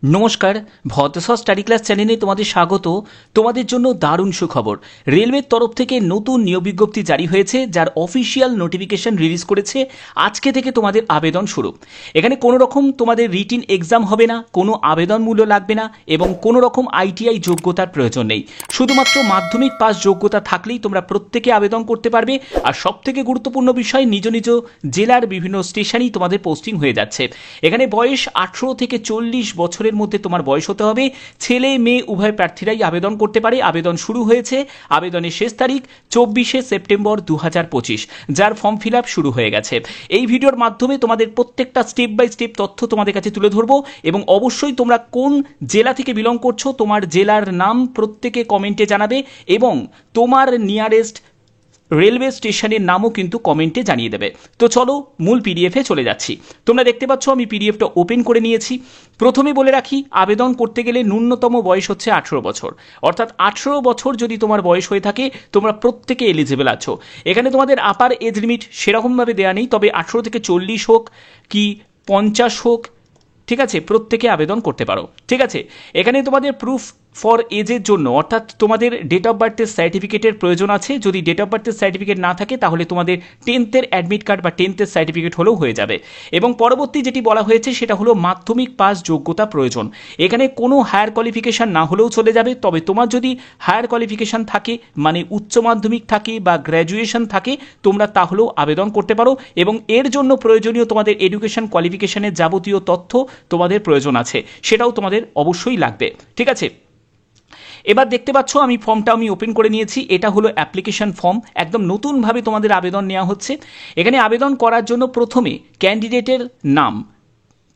নমস্কার, ভদ্রসর study class চ্যানেলে তোমাদের স্বাগত। তোমাদের জন্য দারুণ সুখবর, রেলওয়ের তরফ থেকে নতুন নিয়োগ বিজ্ঞপ্তি জারি হয়েছে, যার অফিসিয়াল নোটিফিকেশন রিলিজ করেছে। আজকে থেকে তোমাদের আবেদন শুরু। এখানে কোনো রকম তোমাদের রিটিন এক্সাম হবে না, কোনো আবেদন মূল্য লাগবে না এবং কোনো রকম আইটিআই যোগ্যতার প্রয়োজন নেই। শুধুমাত্র মাধ্যমিক পাস যোগ্যতা থাকলেই তোমরা প্রত্যেকে আবেদন করতে পারবে। আর সবথেকে গুরুত্বপূর্ণ বিষয়, নিজ নিজ জেলার বিভিন্ন স্টেশনেই তোমাদের পোস্টিং হয়ে যাচ্ছে। এখানে বয়স 18 থেকে 40 বছরের মধ্যে তোমার বয়স হতে হবে। ছেলে মেয়ে উভয় প্রার্থীরাই আবেদন করতে পারে। আবেদন শুরু হয়েছে, আবেদনের শেষ তারিখ 24শে সেপ্টেম্বর 2025, যার ফর্ম ফিল আপ শুরু হয়ে গেছে। এই ভিডিওর মাধ্যমে তোমাদের প্রত্যেকটা স্টেপ বাই স্টেপ তথ্য তোমাদের কাছে তুলে ধরবো এবং অবশ্যই তোমরা কোন জেলা থেকে বিলং করছো তোমার জেলার নাম প্রত্যেকে কমেন্টে জানাবে এবং তোমার নিয়ারেস্ট রেলওয়ে স্টেশনের নামও কিন্তু কমেন্টে জানিয়ে দেবে। তো চলো মূল পিডিএফে চলে যাচ্ছি। তোমরা দেখতে পাচ্ছ আমি পিডিএফটা ওপেন করে নিয়েছি। প্রথমে বলে রাখি, আবেদন করতে গেলে ন্যূনতম বয়স হচ্ছে 18 বছর, অর্থাৎ 18 বছর যদি তোমার বয়স হয়ে থাকে তোমরা প্রত্যেকে এলিজিবল আছো। এখানে তোমাদের আপার এজ লিমিট সেরকমভাবে দেওয়া নেই, তবে 18 থেকে 40 হোক কি 50 হোক, ঠিক আছে, প্রত্যেকে আবেদন করতে পারো। ঠিক আছে, এখানে তোমাদের প্রুফ ফর এজের জন্য অর্থাৎ তোমাদের ডেট অফ বার্থের সার্টিফিকেটের প্রয়োজন আছে। যদি ডেট অফ বার্থের সার্টিফিকেট না থাকে তাহলে তোমাদের 10th অ্যাডমিট কার্ড বা 10th সার্টিফিকেট হলেও হয়ে যাবে। এবং পরবর্তী যেটি বলা হয়েছে সেটা হলো মাধ্যমিক পাস যোগ্যতা প্রয়োজন। এখানে কোনো হায়ার কোয়ালিফিকেশান না হলেও চলে যাবে, তবে তোমার যদি হায়ার কোয়ালিফিকেশান থাকে মানে উচ্চ মাধ্যমিক থাকে বা গ্র্যাজুয়েশন থাকে তোমরা তাহলেও আবেদন করতে পারো এবং এর জন্য প্রয়োজনীয় তোমাদের এডুকেশন কোয়ালিফিকেশানের যাবতীয় তথ্য তোমাদের প্রয়োজন আছে, সেটাও তোমাদের অবশ্যই লাগবে। ঠিক আছে, এবার দেখতে পাচ্ছ আমি ফর্মটা ওপেন করে নিয়েছি। এটা হলো অ্যাপ্লিকেশন ফর্ম, একদম নতুনভাবে তোমাদের আবেদন নেওয়া হচ্ছে। এখানে আবেদন করার জন্য প্রথমে ক্যান্ডিডেটের নাম,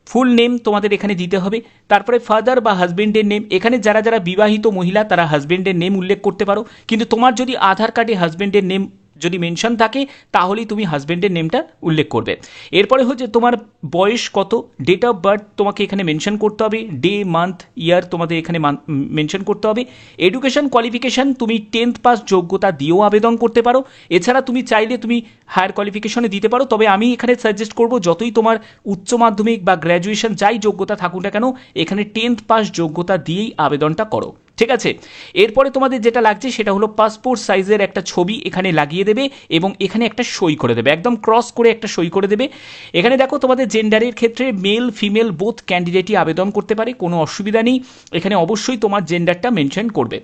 ফুল নেম তোমাদের এখানে দিতে হবে। তারপরে ফাদার বা হাজবেন্ডের নেম, এখানে যারা যারা বিবাহিত মহিলা তারা হাজবেন্ডের নেম উল্লেখ করতে পারো, কিন্তু তোমার যদি আধার কার্ডে হাজবেন্ডের নেম যদি মেনশন থাকে তাহলেই তুমি হাজবেন্ডের নেমটা উল্লেখ করবে। এরপরে হচ্ছে তোমার বয়স কত, ডেট অফ বার্থ তোমাকে এখানে মেনশন করতে হবে, ডে মান্থ ইয়ার তোমাদের এখানে মেনশন করতে হবে। এডুকেশন কোয়ালিফিকেশান তুমি 10th পাস যোগ্যতা দিয়েও আবেদন করতে পারো। এছাড়া তুমি চাইলে তুমি হায়ার কোয়ালিফিকেশনে দিতে পারো, তবে আমি এখানে সাজেস্ট করব যতই তোমার উচ্চ মাধ্যমিক বা গ্র্যাজুয়েশন যাই যোগ্যতা থাকুক না কেন এখানে 10th পাস যোগ্যতা দিয়েই আবেদনটা করো। ঠিক আছে, এরপরে তোমাদের যেটা লাগছে সেটা হলো পাসপোর্ট সাইজের একটা ছবি এখানে লাগিয়ে দেবে এবং এখানে একটা সই করে দেবে, একদম ক্রস করে একটা সই করে দেবে। এখানে দেখো তোমাদের জেন্ডারের ক্ষেত্রে মেল ফিমেল বোথ ক্যান্ডিডেটই আবেদন করতে পারে, কোনো অসুবিধা নেই। এখানে অবশ্যই তোমার জেন্ডারটা মেনশন করবে।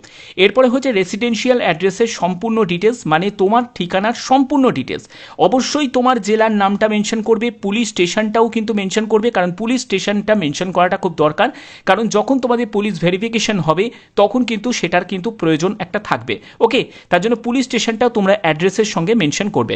এরপরে হচ্ছে রেসিডেন্সিয়াল অ্যাড্রেসের সম্পূর্ণ ডিটেলস, মানে তোমার ঠিকানার সম্পূর্ণ ডিটেলস। অবশ্যই তোমার জেলার নামটা মেনশন করবে, পুলিশ স্টেশনটাও কিন্তু মেনশন করবে, কারণ পুলিশ স্টেশনটা মেনশন করাটা খুব দরকার, কারণ যখন তোমাদের পুলিশ ভেরিফিকেশন হবে তখন কিন্তু সেটার কিন্তু প্রয়োজন একটা থাকবে। ওকে, তার জন্য পুলিশ স্টেশনটাও তোমরা অ্যাড্রেসের সঙ্গে মেনশন করবে।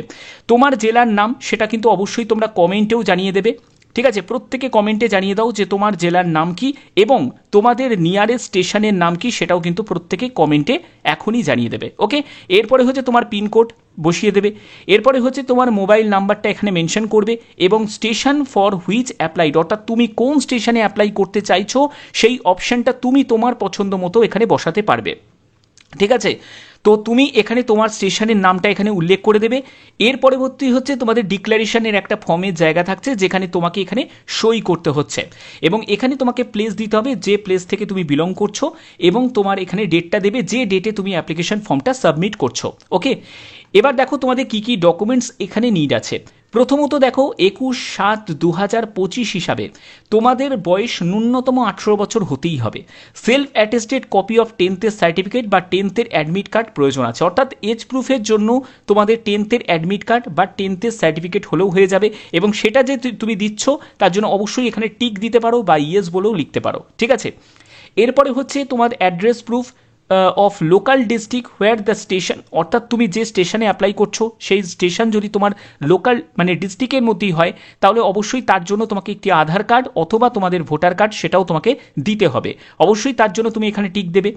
তোমার জেলার নাম সেটা কিন্তু অবশ্যই তোমরা কমেন্টেও জানিয়ে দেবে। ঠিক আছে, প্রত্যেকে কমেন্টে জানিয়ে দাও যে তোমার জেলার নাম কি এবং তোমাদের নিয়ারেস্ট স্টেশনের নাম কি, সেটাও কিন্তু প্রত্যেকে কমেন্টে এখনই জানিয়ে দেবে। ওকে, এরপরে হচ্ছে তোমার পিনকোড বসিয়ে দেবে। এরপরে হচ্ছে তোমার মোবাইল নাম্বারটা এখানে মেনশন করবে এবং স্টেশন ফর হুইচ অ্যাপ্লাইড, অর্থাৎ তুমি কোন স্টেশনে অ্যাপ্লাই করতে চাইছো সেই অপশানটা তুমি তোমার পছন্দ মতো এখানে বসাতে পারবে। ঠিক আছে, তো তুমি এখানে তোমার স্টেশনের নামটা এখানে উল্লেখ করে দেবে। এর পরবর্তী হচ্ছে তোমাদের ডিক্লারেশনের একটা ফর্মের জায়গা থাকছে যেখানে তোমাকে এখানে সই করতে হচ্ছে এবং এখানে তোমাকে প্লেস দিতে হবে যে প্লেস থেকে তুমি বিলং করছো এবং তোমার এখানে ডেটটা দেবে যে ডেটে তুমি অ্যাপ্লিকেশন ফর্মটা সাবমিট করছো। ওকে, এবার দেখো তোমাদের কি কি ডকুমেন্টস এখানে নিড আছে। প্রথমত দেখো 21/7/2025 হিসাবে তোমাদের বয়স ন্যূনতম 18 বছর হতেই হবে। Self attested copy of 10th certificate বা 10th অ্যাডমিট কার্ড প্রয়োজন আছে, অর্থাৎ এজ প্রুফের জন্য তোমাদের 10th অ্যাডমিট কার্ড বা 10th সার্টিফিকেট হলেও হয়ে যাবে এবং সেটা যে তুমি দিচ্ছ তার জন্য অবশ্যই এখানে টিক দিতে পারো বা ইয়েস বলেও লিখতে পারো। ঠিক আছে, এরপরে হচ্ছে তোমার address proof of local district where the station, অর্থাৎ তুমি যে স্টেশনে অ্যাপ্লাই করছো সেই স্টেশন যদি তোমার লোকাল মানে ডিস্ট্রিক্টের মধ্যেই হয় তাহলে অবশ্যই তার জন্য তোমাকে একটি আধার কার্ড অথবা তোমাদের ভোটার কার্ড সেটাও তোমাকে দিতে হবে। অবশ্যই তার জন্য তুমি এখানে টিক দেবে।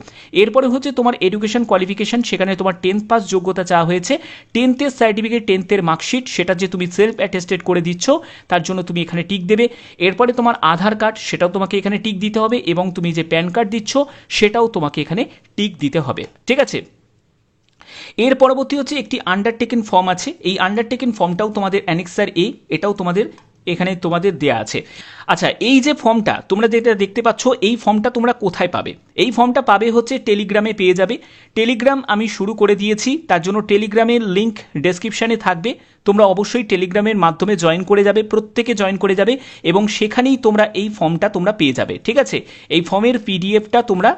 এরপরে হচ্ছে তোমার এডুকেশন কোয়ালিফিকেশন, সেখানে তোমার 10th পাস যোগ্যতা চাওয়া হয়েছে। 10th সার্টিফিকেট 10th মার্কশিট সেটা যে তুমি সেলফ অ্যাটেস্টেড করে দিচ্ছ তার জন্য তুমি এখানে টিক দেবে। এরপরে তোমার আধার কার্ড সেটাও তোমাকে এখানে টিক দিতে হবে এবং তুমি যে প্যান কার্ড দিচ্ছ সেটাও তোমাকে এখানে টিক দিতে হবে। ঠিক আছে, এর পরবর্তী হচ্ছে একটি আন্ডারটেকেন ফর্ম আছে। এই আন্ডারটেকেন ফর্মটাও তোমাদের অ্যানেক্সার এ, এটাও তোমাদের এখানে তোমাদের দেয়া আছে। আচ্ছা, এই যে ফর্মটা তোমরা যেটা দেখতে পাচ্ছ, এই ফর্মটা তোমরা কোথায় পাবে? এই ফর্মটা পাবে হচ্ছে টেলিগ্রামে পেয়ে যাবে। টেলিগ্রাম আমি শুরু করে দিয়েছি, তার জন্য টেলিগ্রামের লিঙ্ক ডেসক্রিপশানে থাকবে। তোমরা অবশ্যই টেলিগ্রামের মাধ্যমে জয়েন করে যাবে, প্রত্যেকে জয়েন করে যাবে এবং সেখানেই তোমরা এই ফর্মটা তোমরা পেয়ে যাবে। ঠিক আছে, এই ফর্মের পিডিএফটা তোমরা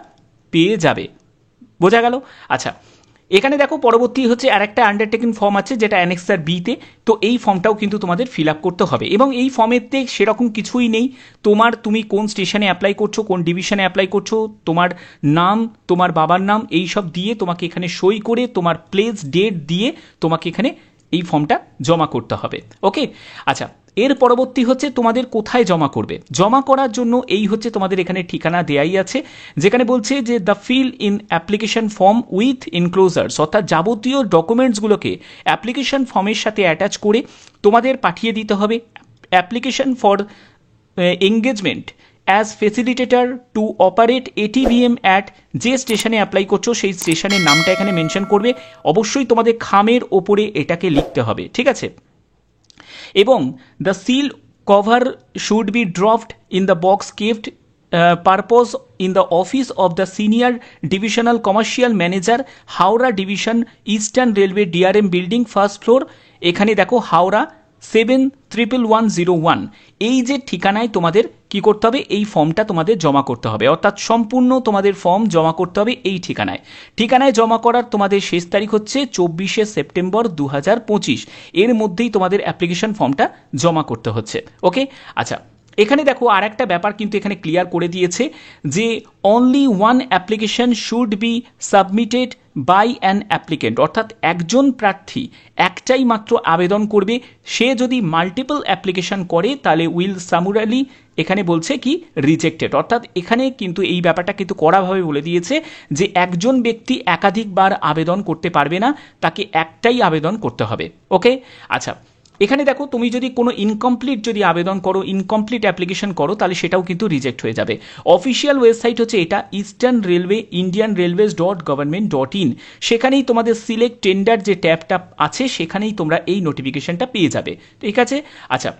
পেয়ে যাবে। বোঝা গেল? আচ্ছা, এখানে দেখো পরবর্তী হচ্ছে আরেকটা আন্ডারটেকিং ফর্ম আছে যেটা অ্যানেক্সার বিতে। তো এই ফর্মটাও কিন্তু তোমাদের ফিল আপ করতে হবে এবং এই ফর্মেতে সেরকম কিছুই নেই। তুমি কোন স্টেশনে অ্যাপ্লাই করছো, কোন ডিভিশনে অ্যাপ্লাই করছো, তোমার নাম, তোমার বাবার নাম, এই সব দিয়ে তোমাকে এখানে সই করে তোমার প্লেস ডেট দিয়ে তোমাকে এখানে এই ফর্মটা জমা করতে হবে। ওকে, আচ্ছা, এর পরবর্তী হচ্ছে তোমাদের কোথায় জমা করবে। জমা করার জন্য এই হচ্ছে তোমাদের এখানে ঠিকানা দেয়াই আছে, যেখানে বলছে যে the fill in application form with enclosures, অর্থাৎ যাবতীয় ডকুমেন্টসগুলোকে অ্যাপ্লিকেশন ফর্মের সাথে অ্যাটাচ করে তোমাদের পাঠিয়ে দিতে হবে application for engagement as facilitator two operate ATVM at, যে স্টেশনে অ্যাপ্লাই করছো সেই স্টেশনের নামটা এখানে মেনশন করবে। অবশ্যই তোমাদের খামের ওপরে এটাকে লিখতে হবে। ঠিক আছে, এবং the seal cover should be dropped in the box kept purpose in the office of the senior divisional commercial manager, Howrah division, eastern railway, DRM building, first floor. এখানে দেখো হাওড়া 711101, এই যে ঠিকানায় তোমাদের কি করতে হবে, এই ফর্মটা তোমাদের জমা করতে হবে। অর্থাৎ সম্পূর্ণ তোমাদের ফর্ম জমা করতে হবে এই ঠিকানায় জমা করার তোমাদের শেষ তারিখ হচ্ছে 24শে সেপ্টেম্বর 2025। এর মধ্যেই তোমাদের অ্যাপ্লিকেশন ফর্মটা জমা করতে হচ্ছে। ওকে, আচ্ছা, এখানে দেখো আর একটা ব্যাপার কিন্তু এখানে ক্লিয়ার করে দিয়েছে যে only one application should be submitted by an applicant, অর্থাৎ একজন প্রার্থী একটাই মাত্র আবেদন করবে। সে যদি মাল্টিপল অ্যাপ্লিকেশন করে তাহলে উইল সামুরালি এখানে বলছে কি রিজেক্টেড, অর্থাৎ এখানে কিন্তু এই ব্যাপারটা কিন্তু কড়াভাবে বলে দিয়েছে যে একজন ব্যক্তি একাধিকবার আবেদন করতে পারবে না, তাকে একটাই আবেদন করতে হবে। ওকে, আচ্ছা, এখানে দেখো তুমি যদি কোনো ইনকমপ্লিট যদি আবেদন করো, ইনকমপ্লিট অ্যাপ্লিকেশন করো, তাহলে সেটাও কিন্তু রিজেক্ট হয়ে যাবে। অফিসিয়াল ওয়েবসাইট হচ্ছে এটা eastern railway Indian railways .gov.in, সেখানেই তোমাদের সিলেক্ট টেন্ডার যে ট্যাবটা আছে সেখানেই তোমরা এই নোটিফিকেশনটা পেয়ে যাবে। ঠিক আছে, আচ্ছা,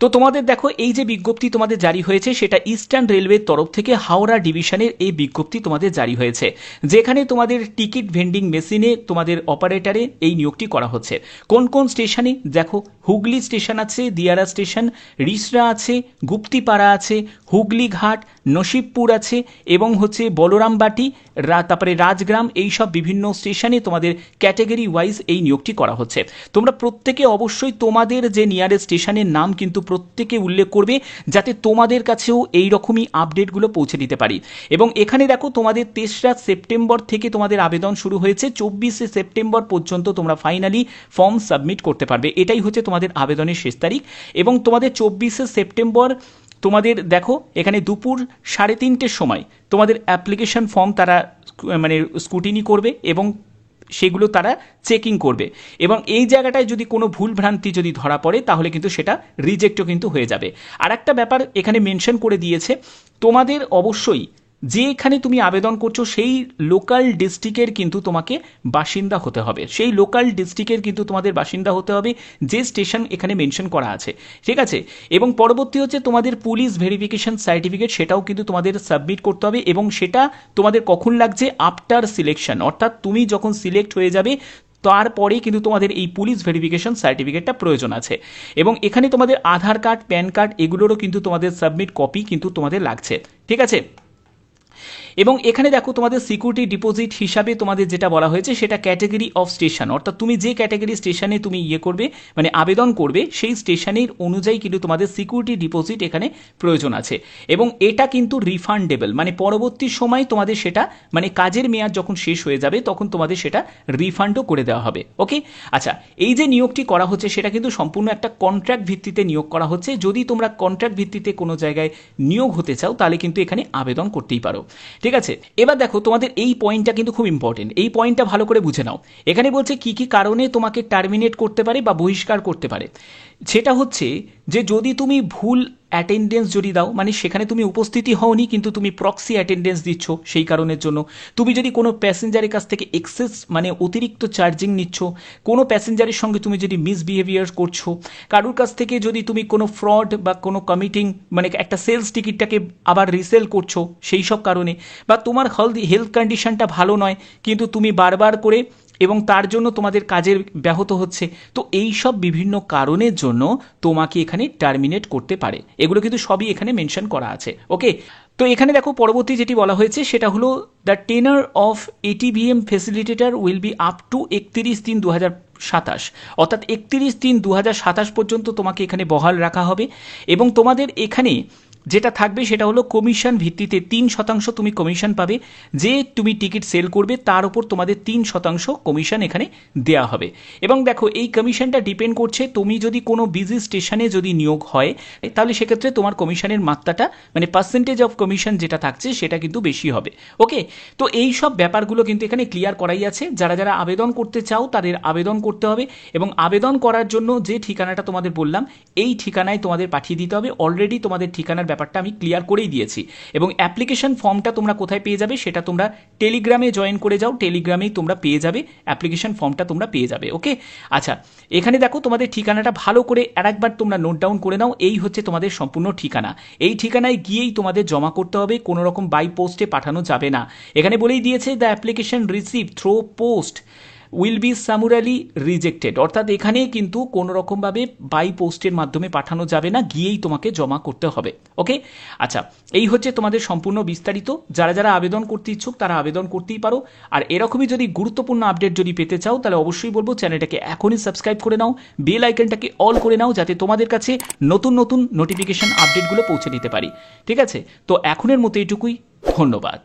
তো তোমাদের দেখো এই যে বিজ্ঞপ্তি তোমাদের জারি হয়েছে সেটা ইস্টার্ন রেলওয়ের তরফ থেকে হাওড়া ডিভিশনের এই বিজ্ঞপ্তি তোমাদের জারি হয়েছে, যেখানে তোমাদের টিকিট ভেন্ডিং মেশিনে তোমাদের অপারেটরে এই নিয়োগটি করা হচ্ছে। কোন কোন স্টেশনে দেখো, হুগলি স্টেশন আছে, দিয়ারা স্টেশন, রিসরা আছে, গুপ্তিপাড়া আছে, হুগলি ঘাট, নসিবপুর আছে এবং হচ্ছে বলরামবাটি, তারপরে রাজগ্রাম, এই সব বিভিন্ন স্টেশনে তোমাদের ক্যাটাগরি ওয়াইজ এই নিয়োগটি করা হচ্ছে। তোমরা প্রত্যেকে অবশ্যই তোমাদের যে নিয়ারেস্ট স্টেশনের নাম কিন্তু প্রত্যেকে উল্লেখ করবে, যাতে তোমাদের কাছেও এই রকমই আপডেটগুলো পৌঁছে দিতে পারি। এবং এখানে দেখো তোমাদের 3রা সেপ্টেম্বর থেকে তোমাদের আবেদন শুরু হয়েছে, 24শে সেপ্টেম্বর পর্যন্ত তোমরা ফাইনালি ফর্ম সাবমিট করতে পারবে। এটাই হচ্ছে তোমাদের আবেদনের শেষ তারিখ। এবং তোমাদের 24শে সেপ্টেম্বর তোমাদের দেখো এখানে দুপুর 3:30টের সময় তোমাদের অ্যাপ্লিকেশন ফর্ম তারা মানে স্ক্রুটিনি করবে এবং সেগুলো তারা চেকিং করবে। এবং এই জায়গাটায় যদি কোনো ভুল ভ্রান্তি যদি ধরা পড়ে তাহলে কিন্তু সেটা রিজেক্টও কিন্তু হয়ে যাবে। আর একটা ব্যাপার এখানে মেনশন করে দিয়েছে, তোমাদের অবশ্যই যেখানে তুমি আবেদন করছো সেই লোকাল ডিস্ট্রিক্টের কিন্তু তোমাকে বাসিন্দা হতে হবে, সেই লোকাল ডিস্ট্রিক্টের কিন্তু তোমাদের বাসিন্দা হতে হবে যে স্টেশন এখানে মেনশন করা আছে। ঠিক আছে, এবং পরবর্তী হচ্ছে তোমাদের পুলিশ ভেরিফিকেশন সার্টিফিকেট, সেটাও কিন্তু তোমাদের সাবমিট করতে হবে এবং সেটা তোমাদের কখন লাগছে, আফটার সিলেকশন, অর্থাৎ তুমি যখন সিলেক্ট হয়ে যাবে তারপরেই কিন্তু তোমাদের এই পুলিশ ভেরিফিকেশন সার্টিফিকেটটা প্রয়োজন আছে। এবং এখানে তোমাদের আধার কার্ড, প্যান কার্ড এগুলোরও কিন্তু তোমাদের সাবমিট কপি কিন্তু তোমাদের লাগছে। ঠিক আছে, এবং এখানে দেখো তোমাদের সিকিউরিটি ডিপোজিট হিসাবে তোমাদের যেটা বলা হয়েছে সেটা ক্যাটাগরি অফ স্টেশন, অর্থাৎ তুমি যে ক্যাটাগরি স্টেশনে তুমি করবে মানে আবেদন করবে সেই স্টেশনের অনুযায়ী কিন্তু তোমাদের সিকিউরিটি ডিপোজিট এখানে প্রয়োজন আছে। এবং এটা কিন্তু রিফান্ডেবল, মানে পরবর্তী সময় তোমাদের সেটা মানে কাজের মেয়াদ যখন শেষ হয়ে যাবে তখন তোমাদের সেটা রিফান্ডও করে দেওয়া হবে। ওকে, আচ্ছা, এই যে নিয়োগটি করা হচ্ছে সেটা কিন্তু সম্পূর্ণ একটা কন্ট্রাক্ট ভিত্তিতে নিয়োগ করা হচ্ছে। যদি তোমরা কন্ট্রাক্ট ভিত্তিতে কোনো জায়গায় নিয়োগ হতে চাও তাহলে কিন্তু এখানে আবেদন করতেই পারো। ঠিক আছে, এবার দেখো তোমাদের এই পয়েন্টটা কিন্তু খুব ইম্পর্টেন্ট, এই পয়েন্টটা ভালো করে বুঝে নাও। এখানে বলছে কি কি কারণে তোমাকে টার্মিনেট করতে পারে বা বহিষ্কার করতে পারে। সেটা হচ্ছে যে যদি তুমি ভুল অ্যাটেন্ডেন্স যদি দাও, মানে সেখানে তুমি উপস্থিতি হওনি কিন্তু তুমি প্রক্সি অ্যাটেন্ডেন্স দিচ্ছ সেই কারণের জন্য, তুমি যদি কোনো প্যাসেঞ্জারের কাছ থেকে এক্সেস মানে অতিরিক্ত চার্জিং নিচ্ছ, কোনো প্যাসেঞ্জারের সঙ্গে তুমি যদি মিসবিহেভিয়ার করছো, কারোর কাছ থেকে যদি তুমি কোনো ফ্রড বা কোনো কমিটিং মানে একটা সেলস টিকিটটাকে আবার রিসেল করছো সেই সব কারণে, বা তোমার হেলথ কন্ডিশনটা ভালো নয় কিন্তু তুমি বারবার করে এবং তার জন্য তোমাদের কাজের ব্যাহত হচ্ছে, তো এই সব বিভিন্ন কারণের জন্য তোমাকে এখানে টার্মিনেট করতে পারে। এগুলো কিন্তু সবই এখানে মেনশন করা আছে। ওকে, তো এখানে দেখো পরবর্তী যেটি বলা হয়েছে সেটা হলো the টেনার of ATVM facilitator will be up to 31/3/2027, অর্থাৎ 31/3/2027 পর্যন্ত তোমাকে এখানে বহাল রাখা হবে। এবং তোমাদের এখানে যেটা থাকবে সেটা হলো কমিশন ভিত্তিতে 3% তুমি কমিশন পাবে, যে তুমি টিকিট সেল করবে তার উপর তোমাদের 3% কমিশন এখানে দেওয়া হবে। এবং দেখো এই কমিশনটা ডিপেন্ড করছে তুমি যদি কোনো বিজি স্টেশনে যদি নিয়োগ হয় তাহলে সেক্ষেত্রে তোমার কমিশনের মাত্রাটা মানে পার্সেন্টেজ অফ কমিশন যেটা থাকছে সেটা কিন্তু বেশি হবে। ওকে, তো এই সব ব্যাপারগুলো কিন্তু এখানে ক্লিয়ার করাই আছে। যারা যারা আবেদন করতে চাও তাদের আবেদন করতে হবে এবং আবেদন করার জন্য যে ঠিকানাটা তোমাদের বললাম এই ঠিকানায় তোমাদের পাঠিয়ে দিতে হবে। অলরেডি তোমাদের ঠিকানার ব্যাপারটা আমি ক্লিয়ার করেই দিয়েছি। এবং অ্যাপ্লিকেশন ফর্মটা তোমরা কোথায় পেয়ে যাবে সেটা তোমরা টেলিগ্রামে জয়েন করে যাও, টেলিগ্রামেই তোমরা পেয়ে যাবে অ্যাপ্লিকেশন ফর্মটা তোমরা পেয়ে যাবে। ওকে, আচ্ছা এখানে দেখো তোমাদের ঠিকানাটা ভালো করে আরেকবার তোমরা নোট ডাউন করে নাও। এই হচ্ছে তোমাদের সম্পূর্ণ ঠিকানা, এই ঠিকানায় গিয়েই তোমাদের জমা করতে হবে, কোনো রকম বাই পোস্টে পাঠানো যাবে না। এখানে বলেই দিয়েছে the application receive through post will be summarily rejected, অর্থাৎ এখানে কিন্তু কোনো রকমভাবে বাই পোস্টের মাধ্যমে পাঠানো যাবে না, গিয়েই তোমাকে জমা করতে হবে। ওকে, আচ্ছা এই হচ্ছে তোমাদের সম্পূর্ণ বিস্তারিত। যারা যারা আবেদন করতে ইচ্ছুক তারা আবেদন করতেই পারো। আর এরকমই যদি গুরুত্বপূর্ণ আপডেট যদি পেতে চাও তাহলে অবশ্যই বলবো চ্যানেলটাকে এখনই সাবস্ক্রাইব করে নাও, বেল আইকনটাকে অল করে নাও যাতে তোমাদের কাছে নতুন নতুন নোটিফিকেশন আপডেটগুলো পৌঁছে দিতে পারি। ঠিক আছে, তো এখনের মতো এইটুকুই, ধন্যবাদ।